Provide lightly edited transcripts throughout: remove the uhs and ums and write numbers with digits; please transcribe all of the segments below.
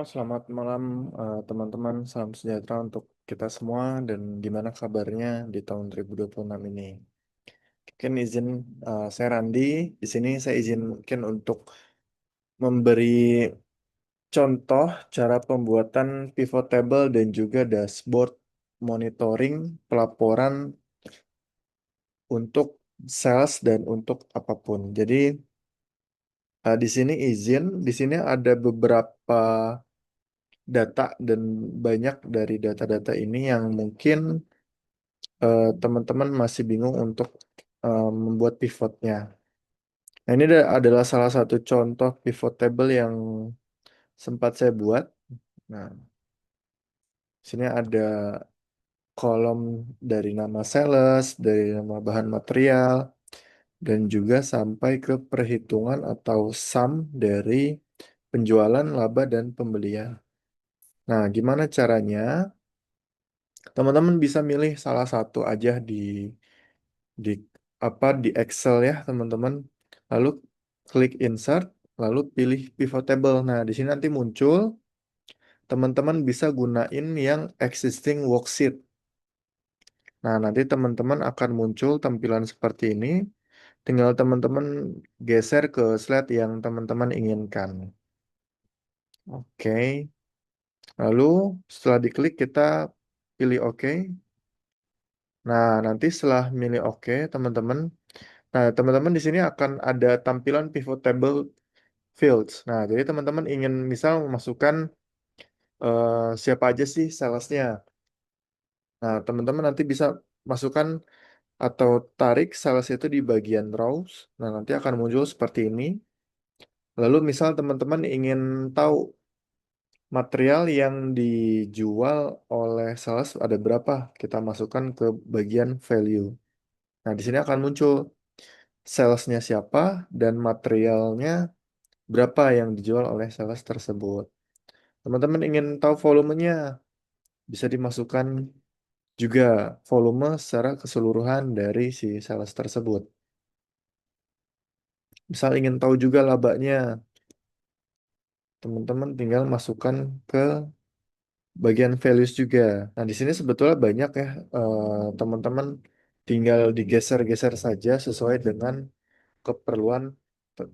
Selamat malam teman-teman. Salam sejahtera untuk kita semua dan gimana kabarnya di tahun 2026 ini. Mungkin izin saya Randi. Di sini saya izin mungkin untuk memberi contoh cara pembuatan pivot table dan juga dashboard monitoring pelaporan untuk sales dan untuk apapun. Jadi di sini izin, di sini ada beberapa data dan banyak dari data-data ini yang mungkin teman-teman masih bingung untuk membuat pivotnya. Nah, ini adalah salah satu contoh pivot table yang sempat saya buat. Nah, sini ada kolom dari nama sales, dari nama bahan material, dan juga sampai ke perhitungan atau sum dari penjualan, laba, dan pembelian. Nah, gimana caranya? Teman-teman bisa milih salah satu aja di di Excel ya, teman-teman. Lalu klik insert, lalu pilih pivot table. Nah, di sini nanti muncul teman-teman bisa gunain yang existing worksheet. Nah, nanti teman-teman akan muncul tampilan seperti ini. Tinggal teman-teman geser ke slide yang teman-teman inginkan. Oke. Lalu setelah diklik kita pilih OK. Nah, nanti setelah milih OK, teman-teman. Nah, teman-teman di sini akan ada tampilan pivot table fields. Nah, jadi teman-teman ingin misal memasukkan siapa aja sih salesnya. Nah, teman-teman nanti bisa masukkan atau tarik sales itu di bagian rows. Nah, nanti akan muncul seperti ini. Lalu misal teman-teman ingin tahu material yang dijual oleh sales ada berapa, kita masukkan ke bagian value. Nah, di sini akan muncul salesnya siapa dan materialnya berapa yang dijual oleh sales tersebut. Teman-teman ingin tahu volumenya, bisa dimasukkan juga volume secara keseluruhan dari si sales tersebut. Misal ingin tahu juga labanya, teman-teman tinggal masukkan ke bagian values juga. Nah, di sini sebetulnya banyak ya, teman-teman tinggal digeser-geser saja sesuai dengan keperluan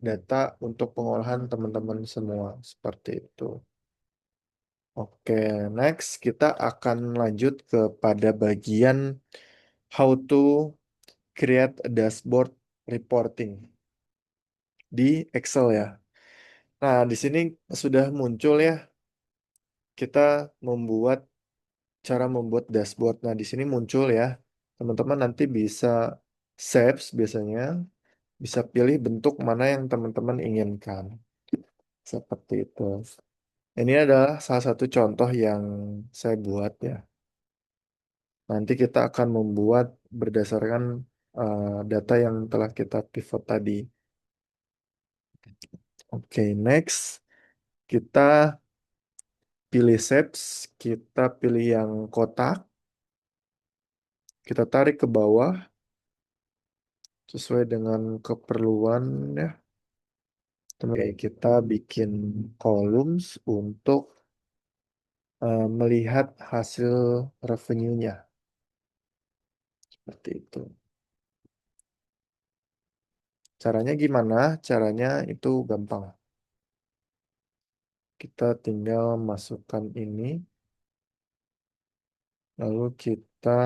data untuk pengolahan teman-teman semua. Seperti itu. Oke, next kita akan lanjut kepada bagian how to create a dashboard reporting di Excel ya. Nah, di sini sudah muncul ya, kita membuat cara membuat dashboard. Nah, di sini muncul ya, teman-teman nanti bisa save biasanya, bisa pilih bentuk mana yang teman-teman inginkan. Seperti itu. Ini adalah salah satu contoh yang saya buat ya. Nanti kita akan membuat berdasarkan data yang telah kita pivot tadi. Oke, next. Kita pilih shapes, kita pilih yang kotak, kita tarik ke bawah sesuai dengan keperluan ya. Oke, kita bikin columns untuk melihat hasil revenue-nya. Seperti itu. Caranya gimana? Caranya itu gampang. Kita tinggal masukkan ini, lalu kita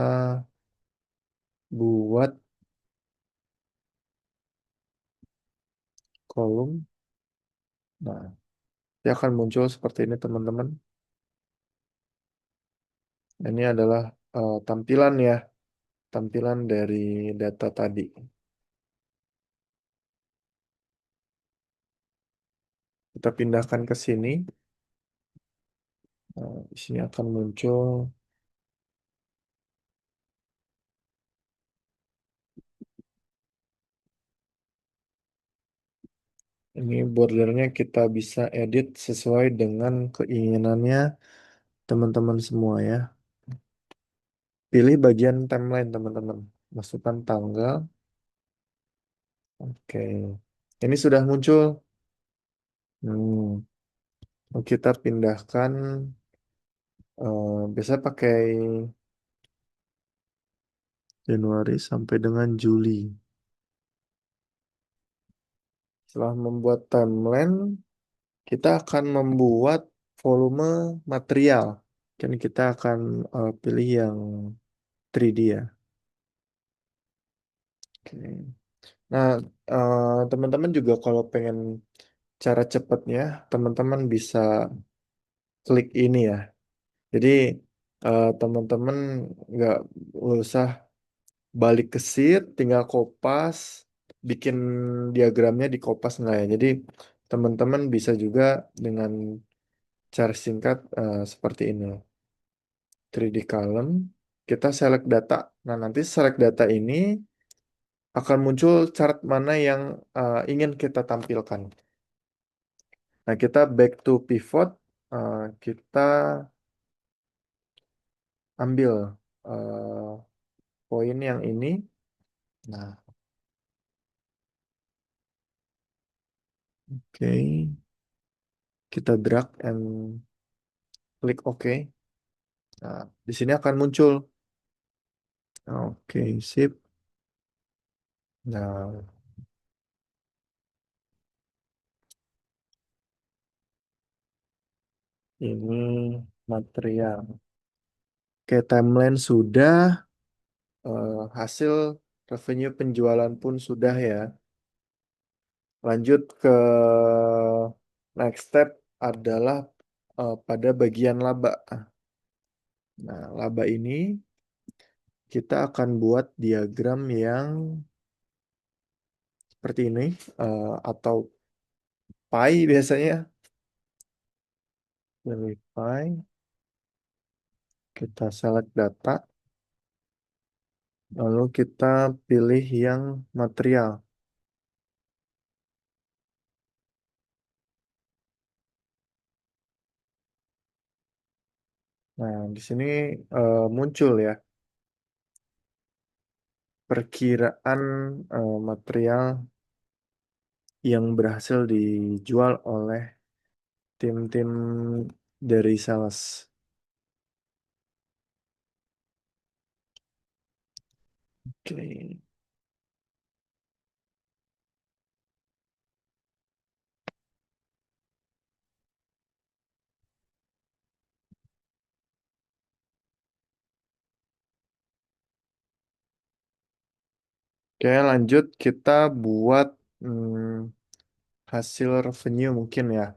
buat kolom. Nah, dia akan muncul seperti ini, teman-teman. Ini adalah tampilan ya, tampilan dari data tadi. Kita pindahkan ke sini. Nah, di sini akan muncul ini bordernya, kita bisa edit sesuai dengan keinginannya teman-teman semua ya. Pilih bagian timeline teman-teman. Masukkan tanggal. Oke. Ini sudah muncul. Hmm. Kita pindahkan biasa pakai Januari sampai dengan Juli. Setelah membuat timeline, kita akan membuat volume material. Kan kita akan pilih yang 3D ya. Oke. Nah, teman-teman juga kalau pengen cara cepatnya, teman-teman bisa klik ini ya. Jadi, teman-teman nggak usah balik ke sheet, tinggal kopas, bikin diagramnya di kopas nggak ya. Jadi, teman-teman bisa juga dengan cara singkat seperti ini. 3D column, kita select data. Nah, nanti select data ini akan muncul chart mana yang ingin kita tampilkan. Nah, kita back to pivot, kita ambil eh, poin yang ini. Nah, oke, kita drag and klik OK. Nah, di sini akan muncul. Oke, sip. Nah, ini material. Oke, timeline sudah, hasil revenue penjualan pun sudah ya. Lanjut ke next step adalah pada bagian laba. Nah, laba ini kita akan buat diagram yang seperti ini atau pie biasanya. Dari pie, kita select data, lalu kita pilih yang material. Nah, di sini muncul ya perkiraan material yang berhasil dijual oleh tim-tim dari sales. Oke. Oke, lanjut kita buat hasil revenue mungkin ya.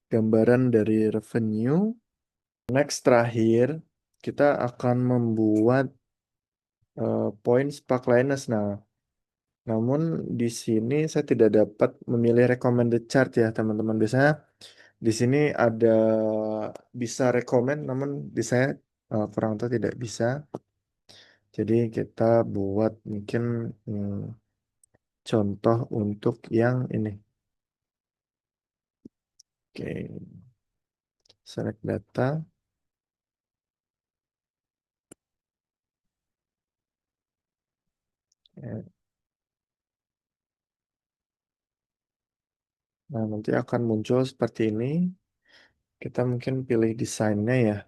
Gambaran dari revenue. Next terakhir, kita akan membuat poin spark Linus. Nah, namun di sini saya tidak dapat memilih recommended chart ya teman-teman. Biasanya di sini ada bisa recommend, namun di saya kurang tahu tidak bisa. Jadi kita buat mungkin hmm, contoh untuk yang ini. Oke, select data. Ya. Nah, nanti akan muncul seperti ini. Kita mungkin pilih desainnya ya.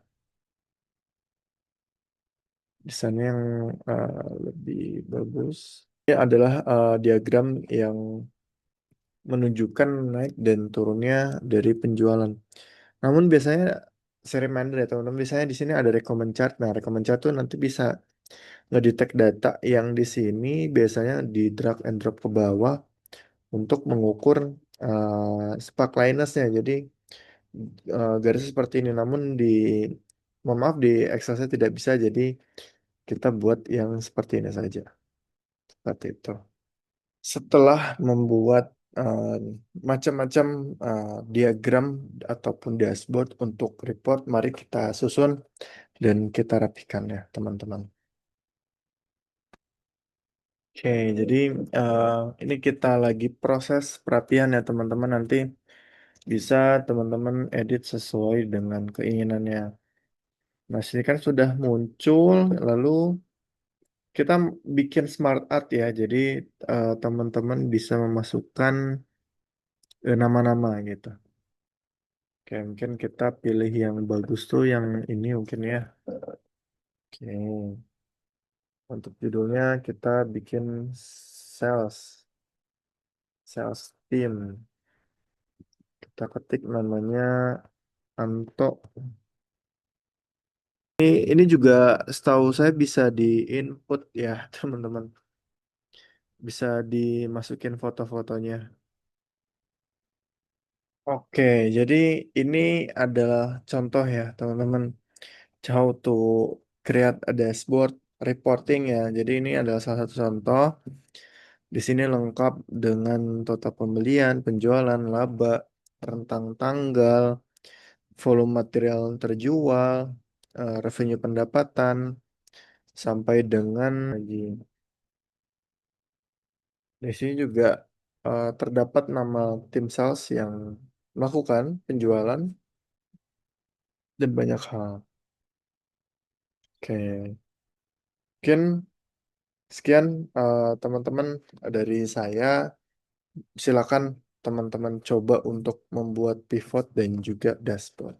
Desainnya yang lebih bagus. Ini adalah diagram yang menunjukkan naik dan turunnya dari penjualan. Namun biasanya saya reminder ya teman-teman, biasanya di sini ada recommend chart. Nah, recommend chart tuh nanti bisa ngedetect data yang di sini biasanya di drag and drop ke bawah untuk mengukur spark linusnya. Jadi garis seperti ini. Namun mohon maaf di Excel saya tidak bisa. Jadi kita buat yang seperti ini saja. Seperti itu. Setelah membuat eh, macam-macam diagram ataupun dashboard untuk report, mari kita susun dan kita rapikan ya, teman-teman. Oke, jadi eh, ini kita lagi proses perapian ya, teman-teman. Nanti bisa teman-teman edit sesuai dengan keinginannya. Nah, sini kan sudah muncul, lalu kita bikin smart art ya. Jadi teman-teman bisa memasukkan nama-nama gitu. Oke, mungkin kita pilih yang bagus tuh yang ini mungkin ya. Oke, untuk judulnya kita bikin sales team. Kita ketik namanya Anto. Ini juga setahu saya bisa di input ya, teman-teman. Bisa dimasukin foto-fotonya. Oke, jadi ini adalah contoh ya, teman-teman. How to create a dashboard reporting ya. Jadi ini adalah salah satu contoh. Di sini lengkap dengan total pembelian, penjualan, laba, rentang tanggal, volume material yang terjual, revenue pendapatan, sampai dengan lagi. Di sini juga terdapat nama tim sales yang melakukan penjualan dan banyak hal. Oke, mungkin sekian teman-teman dari saya. Silakan teman-teman coba untuk membuat pivot dan juga dashboard.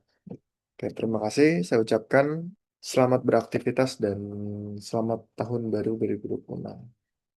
Oke, terima kasih. Saya ucapkan selamat beraktivitas dan selamat tahun baru 2026.